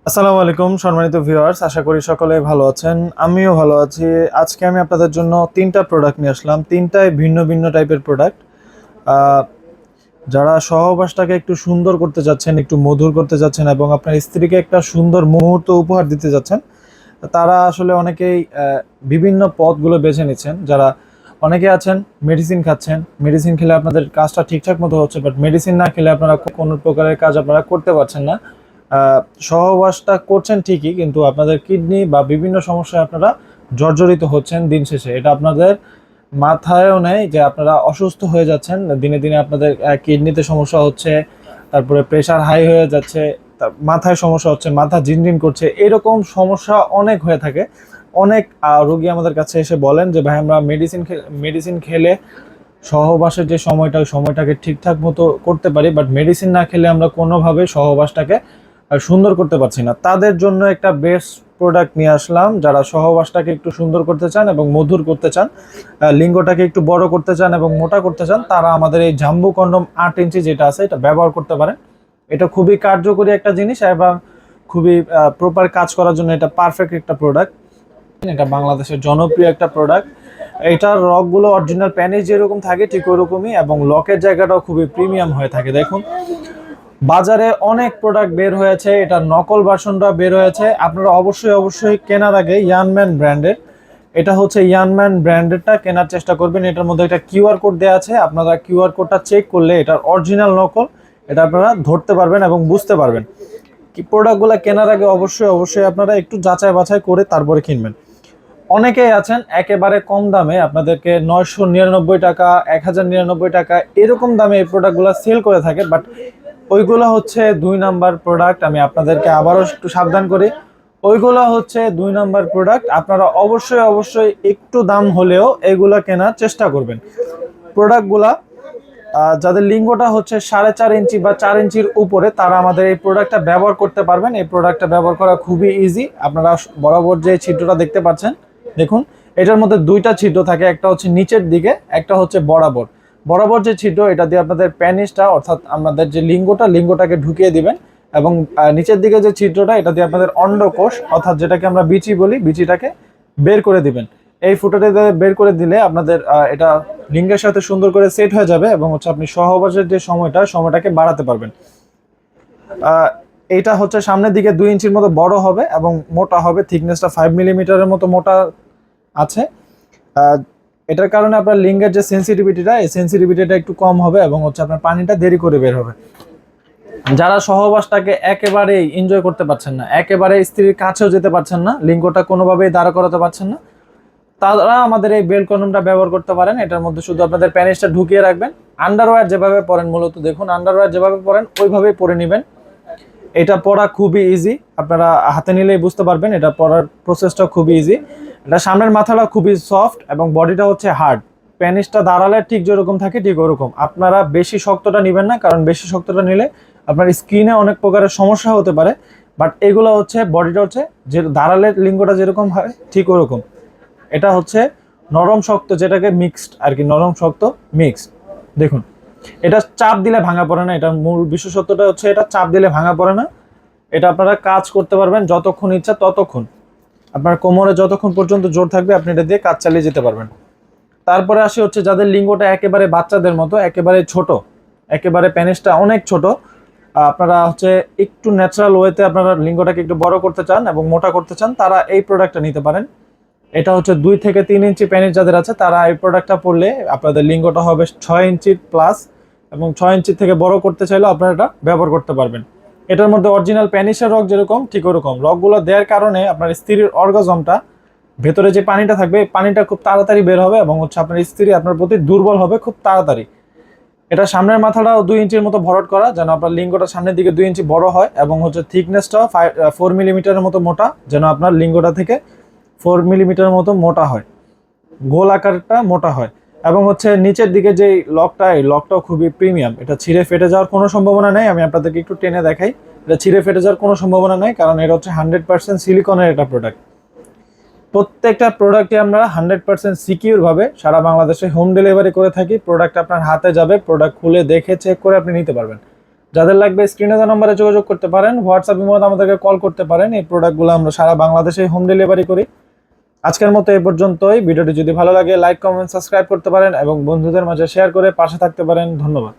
আসসালামু আলাইকুম সম্মানিত ভিউয়ার্স, আশা করি সকলে ভালো আছেন। আমিও ভালো আছি। আজকে আমি আপনাদের জন্য তিনটা প্রোডাক্ট নিয়ে আসলাম। তিনটাই ভিন্ন ভিন্ন টাইপের প্রোডাক্ট। যারা সহবাসটাকে একটু সুন্দর করতে যাচ্ছেন, একটু মধুর করতে যাচ্ছেন এবং আপনার স্ত্রীকে একটা সুন্দর মুহূর্ত উপহার দিতে যাচ্ছেন, তারা আসলে অনেকেই বিভিন্ন পথগুলো বেছে নিচ্ছেন। যারা অনেকে আছেন মেডিসিন খাচ্ছেন, মেডিসিন খেলে আপনাদের কাজটা ঠিকঠাক মতো হচ্ছে, বাট মেডিসিন না খেলে আপনারা কোনো প্রকারের কাজ আপনারা করতে পারছেন না। সহবাসটা করছেন ঠিকই, কিন্তু আপনাদের কিডনি বা বিভিন্ন সমস্যায় আপনারা জর্জরিত হচ্ছেন দিন শেষে। এটা আপনাদের মাথায়ও নেই যে আপনারা অসুস্থ হয়ে যাচ্ছেন দিনে দিনে। আপনাদের কিডনিতে সমস্যা হচ্ছে, তারপরে প্রেশার হাই হয়ে যাচ্ছে, মাথায় সমস্যা হচ্ছে, মাথা ঝিনঝিন করছে, এরকম সমস্যা অনেক হয়ে থাকে। অনেক রোগী আমাদের কাছে এসে বলেন যে ভাই, আমরা মেডিসিন খেলে সহবাসের যে সময়টা, ওই সময়টাকে ঠিকঠাক মতো করতে পারি, বাট মেডিসিন না খেলে আমরা কোনোভাবে সহবাসটাকে সুন্দর করতে পারছি না। তাদের জন্য একটা বেস্ট প্রোডাক্ট নিয়ে আসলাম। যারা সহবাসটাকে একটু সুন্দর করতে চান এবং মধুর করতে চান, লিঙ্গটাকে একটু বড় করতে চান এবং মোটা করতে চান, তারা আমাদের এই জাম্বু কন্ডম 8 ইঞ্চি যেটা আছে এটা ব্যবহার করতে পারেন। এটা খুবই কার্যকরী একটা জিনিস এবং খুবই প্রপার কাজ করার জন্য এটা পারফেক্ট একটা প্রোডাক্ট। এটা বাংলাদেশের জনপ্রিয় একটা প্রোডাক্ট। এটার রকগুলো অরিজিনাল প্যানিস যেরকম থাকে ঠিক ওরকমই, এবং লকের জায়গাটাও খুবই প্রিমিয়াম হয়ে থাকে। দেখুন, বাজারে অনেক প্রোডাক্ট বের হয়েছে, এটা নকল ভার্সনটা বের হয়েছে। আপনারা অবশ্যই কেনার আগে ইয়ানম্যান ব্র্যান্ডের, এটা হচ্ছে ইয়ানম্যান ব্র্যান্ডেরটা কেনার চেষ্টা করবেন। এটার মধ্যে একটা কিউআর কোড দেওয়া আছে, আপনারা কিউআর কোডটা চেক করলে এটার অরিজিনাল নকল এটা আপনারা ধরতে পারবেন এবং বুঝতে পারবেন। কি প্রোডাক্টগুলো কেনার আগে অবশ্যই আপনারা একটু যাচাই বাছাই করে তারপরে কিনবেন। অনেকেই আছেন একেবারে কম দামে আপনাদেরকে 999 টাকা, 1099 টাকা এরকম দামে এই প্রোডাক্টগুলো সেল করে থাকে, বাট ওইগুলো হচ্ছে 2 নাম্বার প্রোডাক্ট। আমি আপনাদেরকে আবারও একটু সাবধান করি, ওইগুলো হচ্ছে 2 নাম্বার প্রোডাক্ট। আপনারা অবশ্যই একটু দাম হলেও এগুলো কেনার চেষ্টা করবেন। প্রোডাক্টগুলা যাদের লিঙ্গটা হচ্ছে 4.5 ইঞ্চি বা 4 ইঞ্চির উপরে, তারা আমাদের এই প্রোডাক্টটা ব্যবহার করতে পারবেন। এই প্রোডাক্টটা ব্যবহার করা খুবই ইজি। আপনারা বরাবর যে ছিদ্রটা দেখতে পাচ্ছেন, দেখুন এটার মধ্যে দুইটা ছিদ্র থাকে, একটা হচ্ছে নিচের দিকে, একটা হচ্ছে বরাবর। বরাবর যে ছিদ্র, এটা দিয়ে আপনাদের প্যানিসটা অর্থাৎ আমাদের যে লিঙ্গটাকে ঢুকিয়ে দিবেন, এবং নিচের দিকে যে ছিদ্রটা, এটা দিয়ে আপনাদের অন্ডকোষ অর্থাৎ যেটাকে আমরা বিচি বলি, বিচিটাকে বের করে দিবেন। এই ফুটাতে বের করে দিলে আপনাদের এটা লিঙ্গের সাথে সুন্দর করে সেট হয়ে যাবে, এবং হচ্ছে আপনি সহবাসের যে সময়টাকে বাড়াতে পারবেন। এইটা হচ্ছে সামনের দিকে 2 ইঞ্চির মতো বড় হবে এবং মোটা হবে, থিকনেসটা 5 মিলিমিটারের মতো মোটা আছে। এটার কারণে আপনার লিঙ্গের যে সেন্সিটিভিটিটা একটু কম হবে, এবং হচ্ছে আপনার পানিটা দেরি করে বের হবে। যারা সহবাসটাকে একেবারেই এনজয় করতে পারছেন না, একেবারে স্ত্রীর কাছেও যেতে পারছেন না, লিঙ্গটা কোনোভাবেই দাঁড়া করাতে পারছেন না, তারা আমাদের এই বেল কন্ডমটা ব্যবহার করতে পারেন। এটার মধ্যে শুধু আপনাদের প্যানিসটা ঢুকিয়ে রাখবেন। আন্ডারওয়্যার যেভাবে পরেন, মূলত দেখুন আন্ডারওয়্যার যেভাবে পরেন ওইভাবেই পরে নেবেন। এটা পরা খুবই ইজি, আপনারা হাতে নিলেই বুঝতে পারবেন। এটা পরার প্রসেসটা খুবই ইজি। এটা সামনের মাথাটা খুবই সফট এবং বডিটা হচ্ছে হার্ড। প্যানিসটা দাঁড়ালে ঠিক যেরকম থাকে ঠিক ওরকম। আপনারা বেশি শক্তটা নেবেন না, কারণ বেশি শক্তটা নিলে আপনার স্কিনে অনেক প্রকারের সমস্যা হতে পারে। বাট এগুলো হচ্ছে বডিটা হচ্ছে যে দাঁড়ালে লিঙ্গটা যেরকম হয় ঠিক ওরকম। এটা হচ্ছে নরম শক্ত, যেটাকে মিক্সড আর কি, নরম শক্ত মিক্সড। দেখুন, এটা চাপ দিলে ভাঙা পড়ে না। এটার মূল বিশেষত্বটা হচ্ছে এটা চাপ দিলে ভাঙা পড়ে না। এটা আপনারা কাজ করতে পারবেন যতক্ষণ ইচ্ছা ততক্ষণ। আপনার কোমরে যতক্ষণ পর্যন্ত জোর থাকবে আপনি এটা দিয়ে কাজ চালিয়ে যেতে পারবেন। তারপরে আসি হচ্ছে যাদের লিঙ্গটা একেবারে বাচ্চাদের মতো, একেবারে ছোট, একেবারে প্যানিসটা অনেক ছোট, আপনারা হচ্ছে একটু ন্যাচারাল ওয়েতে আপনারা লিঙ্গটাকে একটু বড় করতে চান এবং মোটা করতে চান, তারা এই প্রোডাক্টটা নিতে পারেন। এটা হচ্ছে 2 থেকে 3 ইঞ্চি প্যানিস যাদের আছে, তারা এই প্রোডাক্টটা পরলে আপনাদের লিঙ্গটা হবে 6 ইঞ্চির প্লাস, এবং 6 ইঞ্চির থেকে বড় করতে চাইলেও আপনারা এটা ব্যবহার করতে পারবেন। এটার মধ্যে অরিজিনাল প্যানিসের রক যেরকম ঠিক ওরকম রকগুলো দেওয়ার কারণে আপনার স্ত্রীর অর্গাজমটা, ভেতরে যে পানিটা থাকবে এই পানিটা খুব তাড়াতাড়ি বের হবে, এবং হচ্ছে আপনার স্ত্রী আপনার প্রতি দুর্বল হবে খুব তাড়াতাড়ি। এটা সামনের মাথাটাও 2 ইঞ্চির মতো ভরট করা, যেন আপনার লিঙ্গটা সামনের দিকে 2 ইঞ্চি বড় হয়, এবং হচ্ছে থিকনেসটাও 4 মিলিমিটারের মতো মোটা, যেন আপনার লিঙ্গটা থেকে 4 মিলিমিটারের মতো মোটা হয়, গোল আকারটা মোটা হয়। এবং হচ্ছে নিচের দিকে যে লকটা, এই লকটাও খুবই প্রিমিয়াম। এটা ছিঁড়ে ফেটে যাওয়ার কোনো সম্ভাবনা নেই। আমি আপনাদেরকে একটু টেনে দেখাই, এটা ছিঁড়ে ফেটে যাওয়ার কোনো সম্ভাবনা নেই, কারণ এটা হচ্ছে 100% সিলিকনের একটা প্রোডাক্ট। প্রত্যেকটা প্রোডাক্টে আমরা 100% সিকিউর ভাবে সারা বাংলাদেশে হোম ডেলিভারি করে থাকি। প্রোডাক্ট আপনার হাতে যাবে, প্রোডাক্ট খুলে দেখে চেক করে আপনি নিতে পারবেন। যাদের লাগবে স্ক্রিনে দেওয়া নম্বরে যোগাযোগ করতে পারেন, হোয়াটসঅ্যাপ ইমোতে আমাদেরকে কল করতে পারেন। এই প্রোডাক্টগুলো আমরা সারা বাংলাদেশে হোম ডেলিভারি করি। আজকের মতো এই পর্যন্তই। ভিডিওটি যদি ভালো লাগে লাইক, কমেন্ট, সাবস্ক্রাইব করতে পারেন এবং বন্ধুদের মাঝে শেয়ার করে পাশে থাকতে পারেন। ধন্যবাদ।